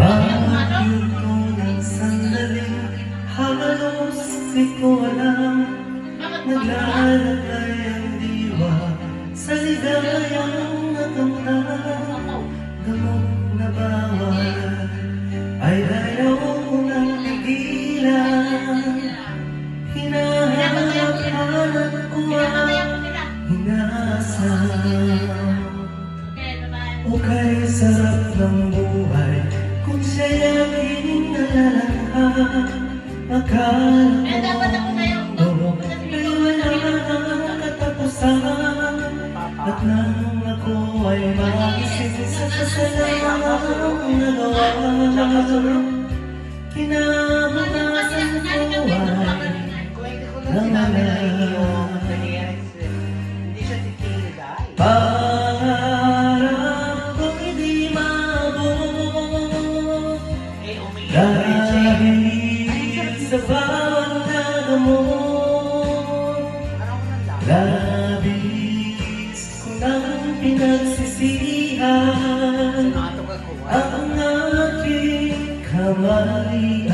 Bakit ko ng sandaling halos di ko alam, naglalagay ang diwa sa ligayang nakamtan. Gamot na bawal ay ayaw ko nang tigilan. Hinahanap-hanap ko ang inaasam. O kay sarap ng buhay kung siya'y aking nalalanghap. Akala ko ay wala nang katapusan, at nang ako ay magising sa kasalanang nagawa, kinabukasan ko ay nangalan. Pangarap ko'y di maabot dahil sa bawat nagamot. Labis ko nang pinagsisihan ang aking kamalian.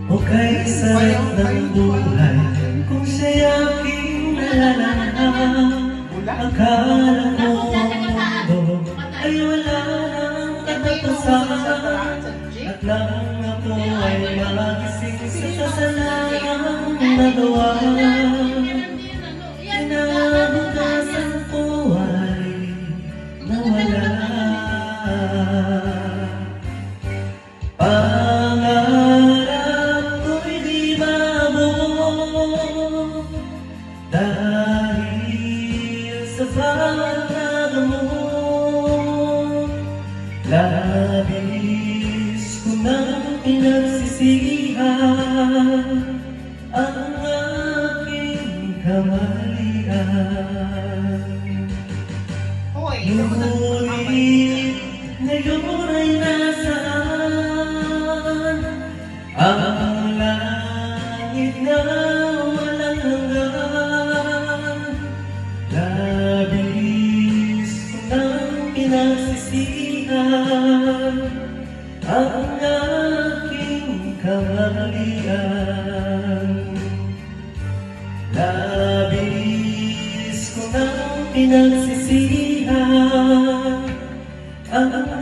O kay sarap ng buhay kung siya'y aking nalalanghap. Akala ko ay wala nang katapusan, at nang ako ay magising sa kasalanang nagawa, kinabukasan ko ay nawala. Pangarap ko'y di maabot dahil sa bawat nagamot. Labis ko nang pinagsisihan ang aking kamalian. Ngunit ngayon ay nasaan ang langit na walang hanggan. Labis ko nang pinagsisihan ang aking kamalian. Labis ko nang pinagsisihan ang